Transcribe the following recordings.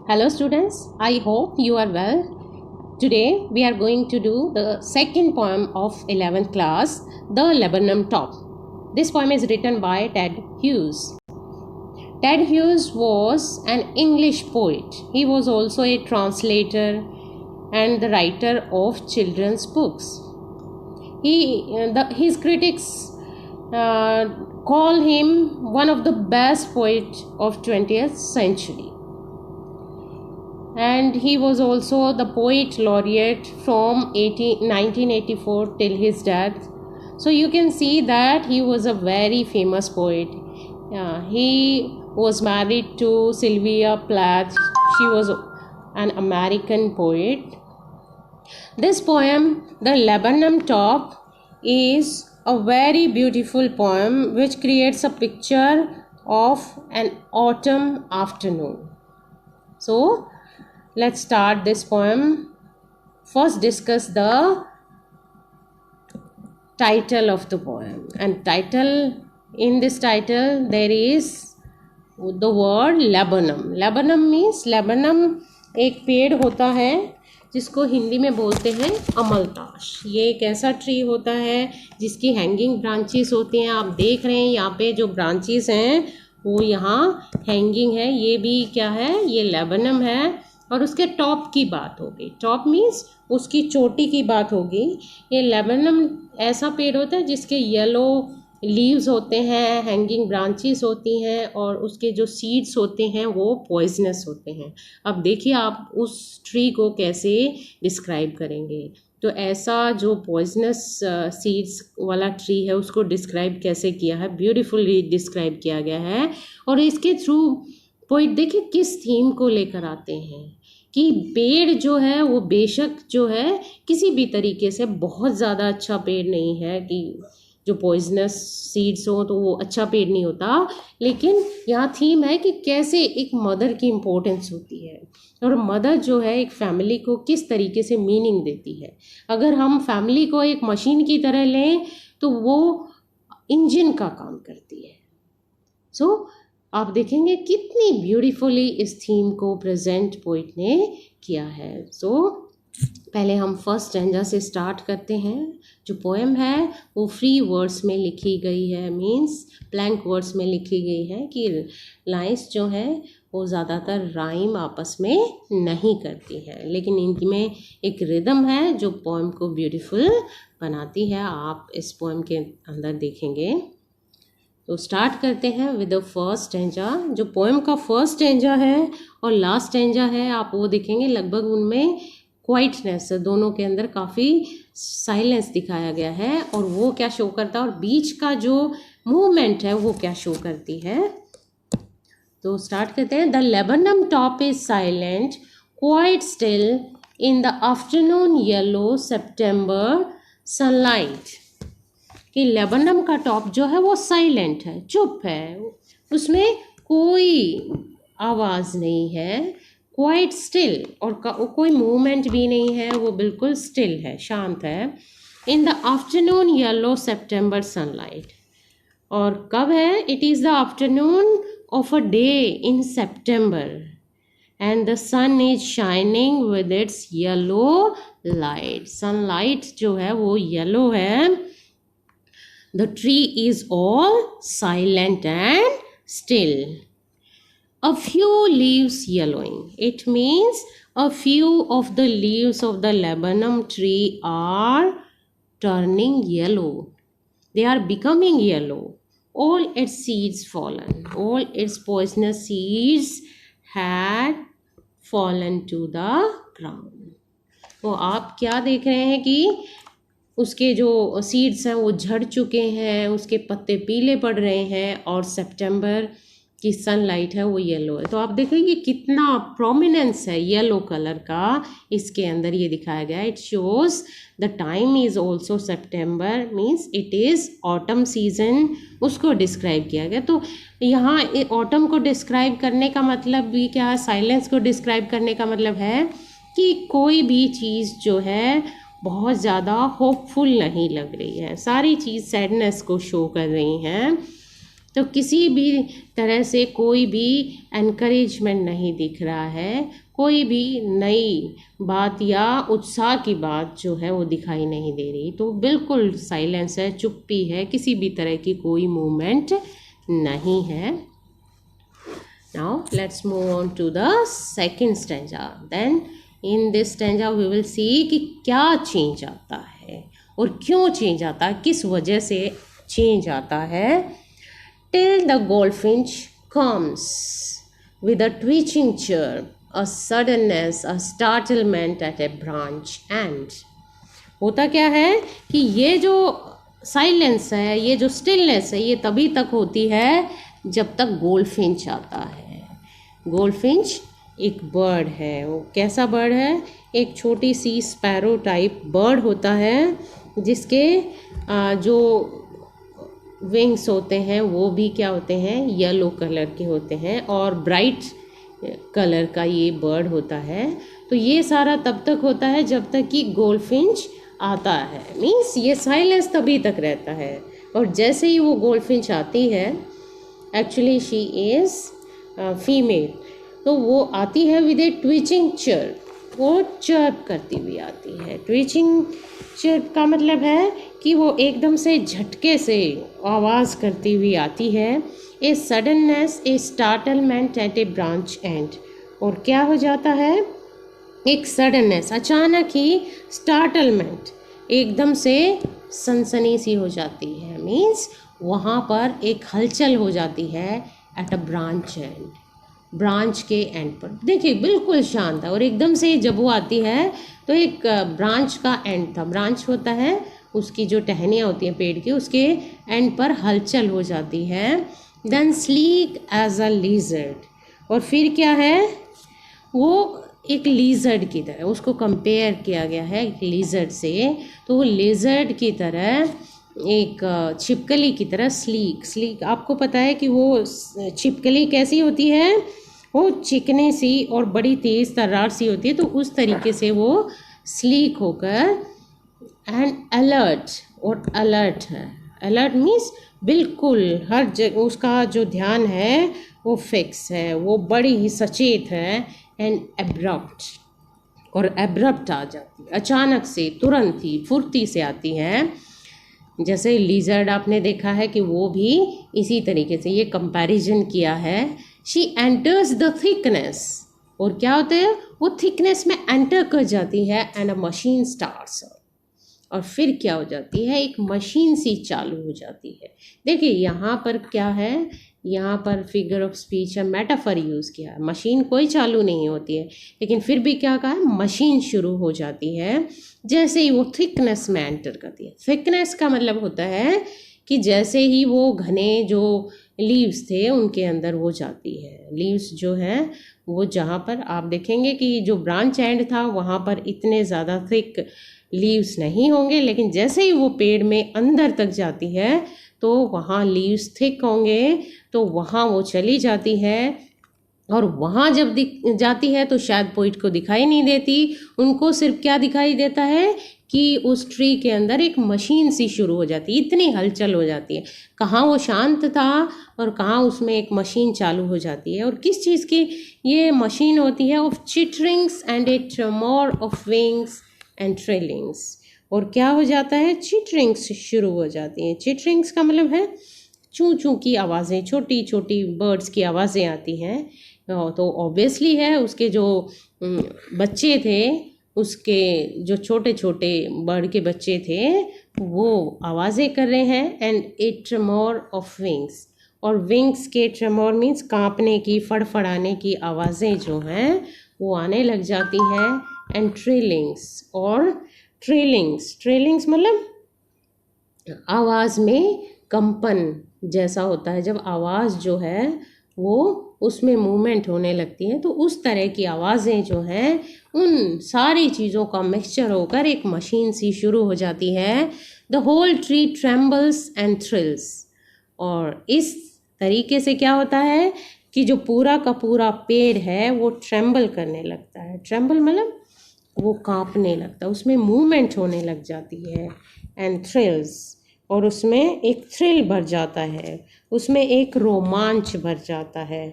Hello students, I hope you are well. Today we are going to do the second poem of 11th class, The Laburnum Top. This poem is written by Ted Hughes. Ted Hughes was an English poet. He was also a translator and the writer of children's books. His critics call him one of the best poets of 20th century. And he was also the poet laureate from 1984 till his death. So you can see that he was a very famous poet. He was married to Sylvia Plath. She was an American poet. This poem, The Laburnum Top, is a very beautiful poem which creates a picture of an autumn afternoon. So let's start this poem. First discuss the title of the poem, and in this title there is the word laburnum. Laburnum means laburnum एक पेड़ होता है जिसको हिंदी में बोलते हैं अमलताश. ये एक ऐसा ट्री होता है जिसकी हैंगिंग ब्रांचेस होती हैं. आप देख रहे हैं यहाँ पे जो ब्रांचेस हैं वो यहाँ हैंगिंग है. ये भी क्या है, ये लेबनम है. और उसके टॉप की बात होगी. टॉप मीन्स उसकी चोटी की बात होगी. ये लेबनम ऐसा पेड़ होता है जिसके येलो लीव्स होते हैं, हैंगिंग ब्रांचेस होती हैं और उसके जो सीड्स होते हैं वो पॉइजनस होते हैं. अब देखिए आप उस ट्री को कैसे डिस्क्राइब करेंगे. तो ऐसा जो पॉइजनस सीड्स वाला ट्री है उसको डिस्क्राइब कैसे किया है, ब्यूटीफुली डिस्क्राइब किया गया है. और इसके थ्रू पोइट देखिए किस थीम को लेकर आते हैं कि पेड़ जो है वो बेशक जो है किसी भी तरीके से बहुत ज़्यादा अच्छा पेड़ नहीं है कि जो पॉइजनस सीड्स हो तो वो अच्छा पेड़ नहीं होता. लेकिन यहाँ थीम है कि कैसे एक मदर की इम्पोर्टेंस होती है और मदर जो है एक फैमिली को किस तरीके से मीनिंग देती है. अगर हम फैमिली को एक मशीन की तरह लें तो वो इंजन का काम करती है. सो आप देखेंगे कितनी ब्यूटीफुली इस थीम को प्रेजेंट पोइट ने किया है. सो पहले हम फर्स्ट स्टैंजा से स्टार्ट करते हैं. जो पोएम है वो फ्री वर्ड्स में लिखी गई है, मींस ब्लैंक वर्ड्स में लिखी गई है कि लाइंस जो है वो ज़्यादातर राइम आपस में नहीं करती है, लेकिन इनमें एक रिदम है जो पोएम को ब्यूटीफुल बनाती है. आप इस पोएम के अंदर देखेंगे. तो स्टार्ट करते हैं विद द फर्स्ट स्टैंजा. जो पोएम का फर्स्ट स्टैंजा है और लास्ट स्टैंजा है आप वो देखेंगे लगभग उनमें क्वाइटनेस है, दोनों के अंदर काफ़ी साइलेंस दिखाया गया है. और वो क्या शो करता है और बीच का जो मूवमेंट है वो क्या शो करती है. तो स्टार्ट करते हैं. The laburnum top is silent quite still in the afternoon yellow September sunlight. कि लेबनम का टॉप जो है वो साइलेंट है, चुप है, उसमें कोई आवाज़ नहीं है. क्वाइट स्टिल, और कोई मूवमेंट भी नहीं है, वो बिल्कुल स्टिल है, शांत है. In the afternoon yellow September sunlight. और कब है, it is the afternoon of a day in September and the sun is shining with its yellow light. Sunlight जो है वो येलो है. The tree is all silent and still. A few leaves yellowing. It means a few of the leaves of the laburnum tree are turning yellow. They are becoming yellow. All its seeds fallen. All its poisonous seeds had fallen to the ground. तो आप क्या देख रहे हैं कि उसके जो seeds हैं वो झड़ चुके हैं, उसके पत्ते पीले पड़ रहे हैं और सितंबर की सनलाइट है वो येलो है. तो आप देखेंगे कितना प्रोमिनेंस है येलो कलर का इसके अंदर ये दिखाया गया है. It shows the time is also September, means it is autumn season, उसको डिस्क्राइब किया गया. तो यहाँ ऑटम को डिस्क्राइब करने का मतलब भी क्या है, साइलेंस को डिस्क्राइब करने का मतलब है कि कोई भी चीज़ जो है बहुत ज़्यादा होपफुल नहीं लग रही है, सारी चीज़ सैडनेस को शो कर रही हैं. तो किसी भी तरह से कोई भी एनकरेजमेंट नहीं दिख रहा है, कोई भी नई बात या उत्साह की बात जो है वो दिखाई नहीं दे रही। तो बिल्कुल साइलेंस है, चुप्पी है, किसी भी तरह की कोई मूवमेंट नहीं है। Now let's move on to the second stanza. Then in this stanza we will see कि क्या चेंज आता है और क्यों चेंज आता है, किस वजह से चेंज आता है। Till the goldfinch comes with a twitching chirp, a suddenness, a startlement at a branch end. होता क्या है कि ये जो साइलेंस है, ये जो स्टिलनेस है, ये तभी तक होती है जब तक गोल्डफिंच आता है। गोल्डफिंच एक बर्ड है, वो कैसा बर्ड है, एक छोटी सी स्पैरो टाइप बर्ड होता है जिसके जो विंग्स होते हैं वो भी क्या होते हैं, येलो कलर के होते हैं और ब्राइट कलर का ये बर्ड होता है। तो ये सारा तब तक होता है जब तक कि गोल्डफिंच आता है, मीन्स ये साइलेंस तभी तक रहता है। और जैसे ही वो गोल्डफिंच आती है, एक्चुअली शी इज़ फीमेल, तो वो आती है विद ए ट्विचिंग चर्प, वो चर्प करती हुई आती है। ट्विचिंग चर्प का मतलब है कि वो एकदम से झटके से आवाज़ करती हुई आती है। A suddenness, a startlement at a branch and, और क्या हो जाता है, एक सडननेस, अचानक ही, स्टार्टलमेंट, एकदम से सनसनी सी हो जाती है, मीन्स वहाँ पर एक हलचल हो जाती है at a branch and, branch के एंड पर। देखिए बिल्कुल शांत है और एकदम से जब वो आती है तो एक ब्रांच का एंड था, ब्रांच होता है उसकी जो टहनियाँ होती हैं पेड़ की, उसके एंड पर हलचल हो जाती है। Then sleek as a lizard, और फिर क्या है, वो एक लीजर्ड की तरह, उसको कंपेयर किया गया है एक लीजर्ड से, तो वो लीजर्ड की तरह, एक छिपकली की तरह स्लीक, आपको पता है कि वो छिपकली कैसी होती है, वो चिकने सी और बड़ी तेज़ तर्रार सी होती है, तो उस तरीके से वो स्लीक होकर एंड अलर्ट, और अलर्ट है, अलर्ट मीन्स बिल्कुल हर जगह उसका जो ध्यान है वो फिक्स है, वो बड़ी ही सचेत है। एंड एब्रप्ट, और एब्रप्ट आ जाती है, अचानक से, तुरंत ही, फुर्ती से आती है। जैसे लिजर्ड आपने देखा है कि वो भी इसी तरीके से, ये कंपैरिजन किया है। शी एंटर्स द थिकनेस, और क्या होता है, वो थिकनेस में एंटर कर जाती है। एंड अ मशीन स्टार्ट्स, और फिर क्या हो जाती है, एक मशीन सी चालू हो जाती है। देखिए यहाँ पर क्या है, यहाँ पर फिगर ऑफ स्पीच है, मेटाफर यूज़ किया है। मशीन कोई चालू नहीं होती है, लेकिन फिर भी क्या कहा है, मशीन शुरू हो जाती है जैसे ही वो थिकनेस में एंटर करती है। थिकनेस का मतलब होता है कि जैसे ही वो घने जो लीव्स थे उनके अंदर वो जाती है। लीव्स जो हैं वो जहाँ पर आप देखेंगे कि जो ब्रांच एंड था वहाँ पर इतने ज़्यादा थिक लीव्स नहीं होंगे, लेकिन जैसे ही वो पेड़ में अंदर तक जाती है तो वहाँ लीव्स थिक होंगे, तो वहाँ वो चली जाती है। और वहाँ जब जाती है तो शायद पोइट को दिखाई नहीं देती, उनको सिर्फ क्या दिखाई देता है कि उस ट्री के अंदर एक मशीन सी शुरू हो जाती है, इतनी हलचल हो जाती है। कहाँ वो शांत था और कहाँ उसमें एक मशीन चालू हो जाती है। और किस चीज़ की ये मशीन होती है, of chitterings and a tremor of wings and trailings. और क्या हो जाता है, चिटरिंग्स शुरू हो जाती हैं। चिटरिंग्स का मतलब है चूँ चूँ की आवाज़ें, छोटी छोटी बर्ड्स की आवाज़ें आती हैं। तो ऑब्वियसली है उसके जो बच्चे थे, उसके जो छोटे छोटे बर्ड के बच्चे थे वो आवाज़ें कर रहे हैं। And a tremor of wings, और विंग्स के ट्रेमोर मीन्स कांपने की, फड़फड़ाने की आवाज़ें जो हैं वो आने लग जाती हैं। एंड ट्रेलिंग्स, और ट्रेलिंग्स मतलब आवाज़ में कंपन जैसा होता है, जब आवाज़ जो है वो उसमें मूवमेंट होने लगती है, तो उस तरह की आवाज़ें जो हैं उन सारी चीज़ों का मिक्सचर होकर एक मशीन सी शुरू हो जाती है। The whole tree trembles and thrills, और इस तरीके से क्या होता है कि जो पूरा का पूरा पेड़ है वो ट्रेम्बल करने लगता है। ट्रेम्बल मतलब वो कांपने लगता है, उसमें मूवमेंट होने लग जाती है। एंड थ्रिल्स, और उसमें एक थ्रिल भर जाता है, उसमें एक रोमांच भर जाता है।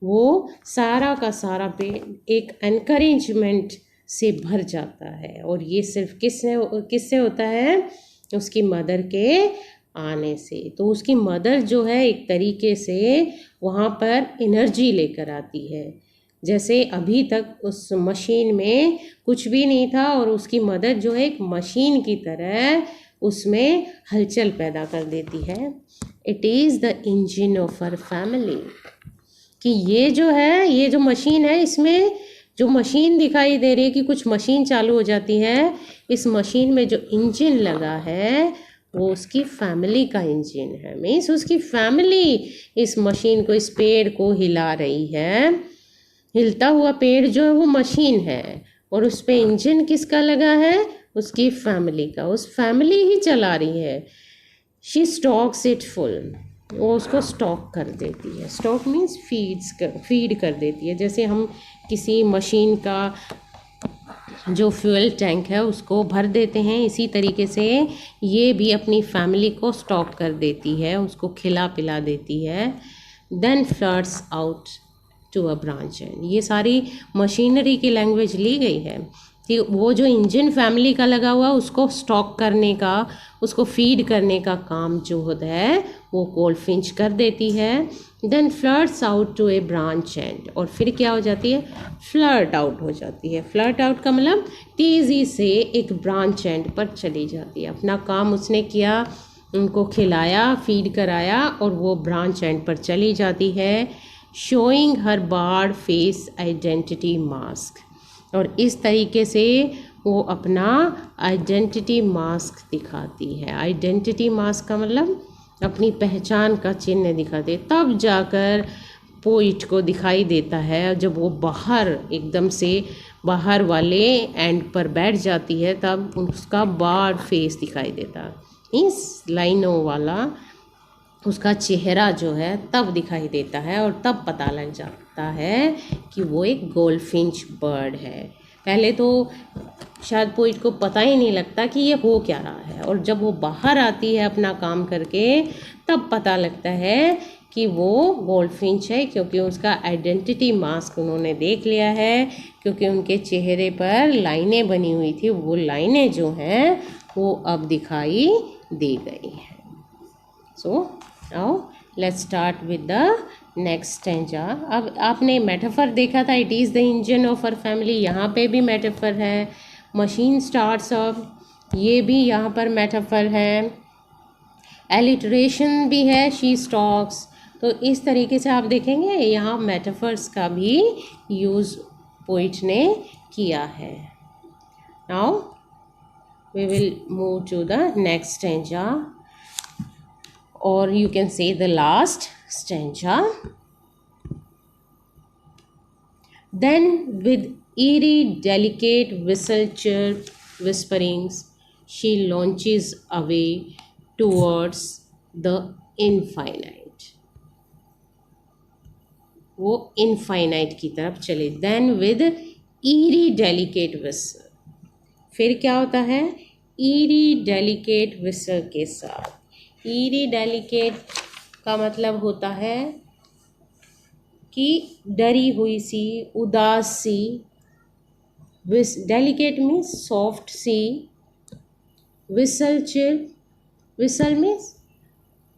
वो सारा का सारा पेड़ एक एनकरेजमेंट से भर जाता है। और ये सिर्फ किससे होता है? उसकी मदर के आने से। तो उसकी मदर जो है एक तरीके से वहाँ पर एनर्जी लेकर आती है। जैसे अभी तक उस मशीन में कुछ भी नहीं था और उसकी मदर जो है एक मशीन की तरह उसमें हलचल पैदा कर देती है। It is the engine of her family. कि ये जो है, ये जो मशीन है, इसमें जो मशीन दिखाई दे रही है कि कुछ मशीन चालू हो जाती है, इस मशीन में जो इंजन लगा है वो उसकी फैमिली का इंजन है। मीन्स उसकी फैमिली इस मशीन को, इस पेड़ को हिला रही है। हिलता हुआ पेड़ जो है वो मशीन है और उस पे इंजन किसका लगा है? उसकी फैमिली का। उस फैमिली ही चला रही है। She stocks it full. वो उसको स्टॉक कर देती है। स्टॉक मीन्स फीड कर देती है। जैसे हम किसी मशीन का जो फ्यूल टैंक है उसको भर देते हैं, इसी तरीके से ये भी अपनी फैमिली को स्टॉक कर देती है, उसको खिला पिला देती है। Then floods out to a branch end. ये सारी मशीनरी की लैंग्वेज ली गई है कि वो जो इंजन फैमिली का लगा हुआ उसको स्टॉक करने का, उसको फीड करने का काम जो होता है वो गोल्डफिंच कर देती है। Then floods out to a branch and. और फिर क्या हो जाती है? फ्लर्ट आउट हो जाती है। फ्लर्ट आउट का मतलब तेज़ी से एक ब्रांच एंड पर चली जाती है। अपना काम उसने किया, उनको खिलाया, फीड कराया और वो ब्रांच एंड पर चली जाती है। Showing her bird face identity mask. और इस तरीके से वो अपना आइडेंटिटी मास्क दिखाती है। आइडेंटिटी मास्क का मतलब अपनी पहचान का चिन्ह दिखाती है। तब जाकर पोइट को दिखाई देता है, जब वो बाहर एकदम से बाहर वाले एंड पर बैठ जाती है तब उसका बार्ड फेस दिखाई देता। इस लाइनों वाला उसका चेहरा जो है तब दिखाई देता है और तब पता लग जाता है कि वो एक गोल्डफिंच बर्ड है। पहले तो शायद पोइट को पता ही नहीं लगता कि ये हो क्या रहा है, और जब वो बाहर आती है अपना काम करके तब पता लगता है कि वो गोल्डफिंच है, क्योंकि उसका आइडेंटिटी मास्क उन्होंने देख लिया है। क्योंकि उनके चेहरे पर लाइनें बनी हुई थी, वो लाइनें जो हैं वो अब दिखाई दे गई हैं। So now let's start with the next stanza. अब आपने मेटाफर देखा था, it is the engine of her family. यहाँ पे भी मेटाफर है। मशीन स्टार्ट्स अप, ये भी यहाँ पर मेटाफर है। एलिटरेशन भी है, शी स्टॉक्स। तो इस तरीके से आप देखेंगे यहाँ मेटाफर्स का भी यूज़ पोइट ने किया है। Now we will move to the next stanza, or you can say the last stanza. Then with eerie delicate whistle chirp whisperings she launches away towards the infinite. वो infinite की तरफ चले। Then with eerie delicate whistle, फिर क्या होता है? eerie delicate whistle के साथ। ईरी डेलिकेट का मतलब होता है कि डरी हुई सी, उदास सी। डेलिकेट मीन्स सॉफ्ट सी। विसल चिप, विसल मीन्स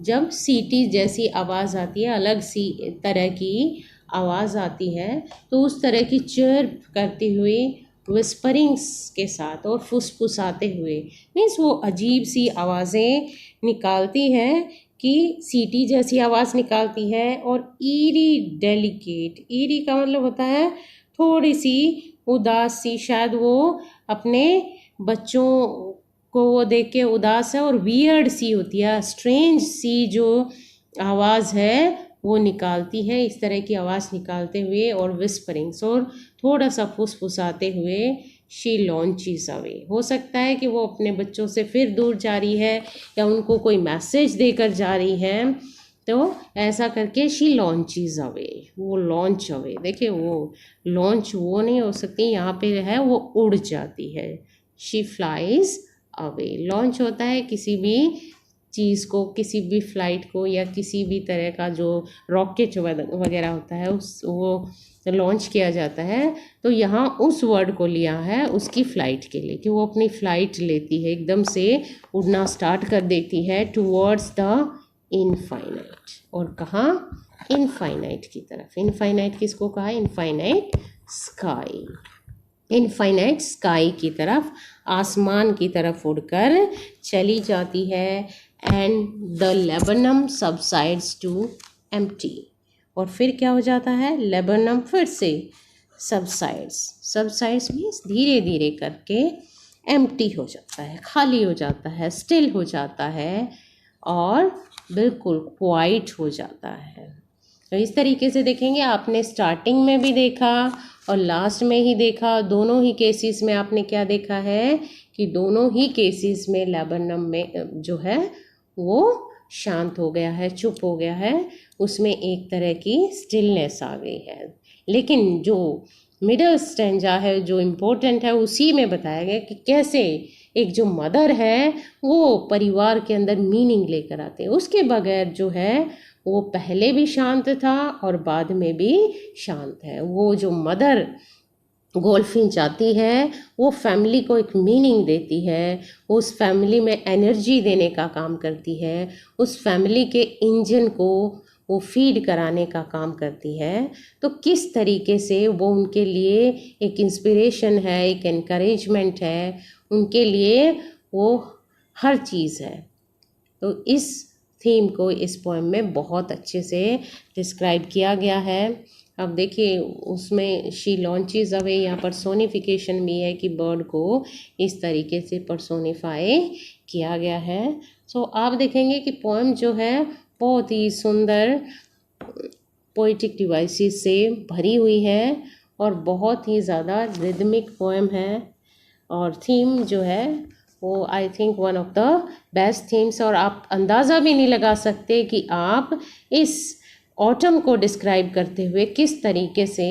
जब सीटी जैसी आवाज़ आती है, अलग सी तरह की आवाज़ आती है, तो उस तरह की चिर्प करती हुई, विस्परिंग्स के साथ और फुसफुसाते हुए। मीन्स वो अजीब सी आवाज़ें निकालती है कि सीटी जैसी आवाज़ निकालती है। और ईरी डेलिकेट, ईरी का मतलब होता है थोड़ी सी उदास सी। शायद वो अपने बच्चों को वो देख के उदास है, और वियर्ड सी होती है, स्ट्रेंज सी जो आवाज़ है वो निकालती है। इस तरह की आवाज़ निकालते हुए और विस्परिंग्स और थोड़ा सा फुसफुसाते हुए शी लॉन्चेस अवे। हो सकता है कि वो अपने बच्चों से फिर दूर जा रही है या उनको कोई मैसेज देकर जा रही है। तो ऐसा करके शी लॉन्चेस अवे, वो लॉन्च अवे। देखिए वो लॉन्च वो नहीं हो सकती, यहाँ पे है वो उड़ जाती है। She flies away. लॉन्च होता है किसी भी चीज़ को, किसी भी फ्लाइट को या किसी भी तरह का जो रॉकेट वगैरह होता है उस वो लॉन्च किया जाता है, तो यहाँ उस वर्ड को लिया है उसकी फ़्लाइट के लिए, कि वो अपनी फ़्लाइट लेती है, एकदम से उड़ना स्टार्ट कर देती है टूवर्ड्स द इनफाइनाइट। और कहाँ? इनफाइनाइट की तरफ। इनफाइनाइट किसको कहा? Infinite sky. इनफाइनाइट स्काई की तरफ, आसमान की तरफ उड़कर चली जाती है। And the laburnum subsides to empty. और फिर क्या हो जाता है? लेबनम फिर से सबसाइड्स मीन्स धीरे धीरे करके एम्प्टी हो जाता है, खाली हो जाता है, स्टिल हो जाता है और बिल्कुल क्वाइट हो जाता है। तो इस तरीके से देखेंगे, आपने स्टार्टिंग में भी देखा और लास्ट में ही देखा, दोनों ही केसेस में आपने क्या देखा है कि दोनों ही केसेस में लेबनम में जो है वो शांत हो गया है, चुप हो गया है, उसमें एक तरह की स्टिलनेस आ गई है। लेकिन जो मिडल स्टेंजा है, जो इम्पोर्टेंट है, उसी में बताया गया कि कैसे एक जो मदर है वो परिवार के अंदर मीनिंग लेकर आते हैं। उसके बगैर जो है वो पहले भी शांत था और बाद में भी शांत है। वो जो मदर गोल्डफिंच आती है वो फैमिली को एक मीनिंग देती है, उस फैमिली में एनर्जी देने का काम करती है, उस फैमिली के इंजन को वो फीड कराने का काम करती है। तो किस तरीके से वो उनके लिए एक इंस्पिरेशन है, एक एनकरेजमेंट है, उनके लिए वो हर चीज़ है। तो इस थीम को इस पोएम में बहुत अच्छे से डिस्क्राइब किया गया है। अब देखिए उसमें शी लॉन्चेस अवे, यहाँ पर्सोनिफिकेशन भी है कि बर्ड को इस तरीके से पर्सोनिफाई किया गया है। सो आप देखेंगे कि पोएम जो है बहुत ही सुंदर पोइटिक डिवाइसेस से भरी हुई है और बहुत ही ज़्यादा रिदमिक पोएम है। और थीम जो है वो I think one of the best themes. और आप अंदाज़ा भी नहीं लगा सकते कि आप इस ऑटम को डिस्क्राइब करते हुए किस तरीके से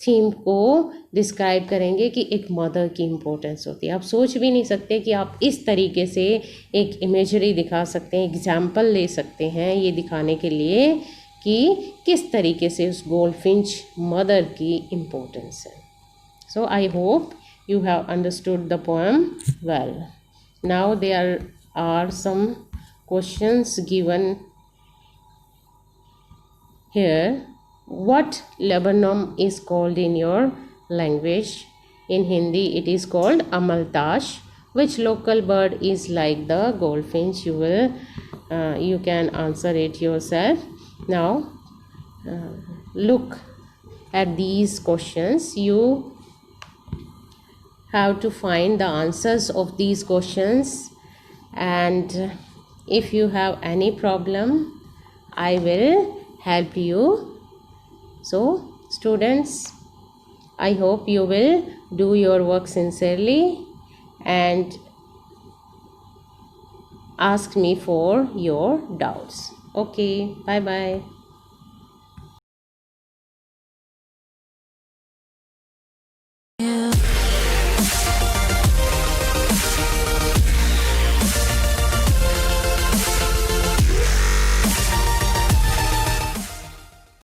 थीम को डिस्क्राइब करेंगे कि एक मदर की इम्पोर्टेंस होती है। आप सोच भी नहीं सकते कि आप इस तरीके से एक इमेजरी दिखा सकते हैं, एग्जाम्पल ले सकते हैं ये दिखाने के लिए कि किस तरीके से उस गोल्डफिंच मदर की इम्पोर्टेंस है। So I hope you have understood the poem well. Now there are some questions given here. What laburnum is called in your language? In Hindi it is called amaltash. Which local bird is like the goldfinch? You can answer it yourself. Now look at these questions. You have to find the answers of these questions, and if you have any problem I will help you. So students, I hope you will do your work sincerely and ask me for your doubts. Okay, bye bye.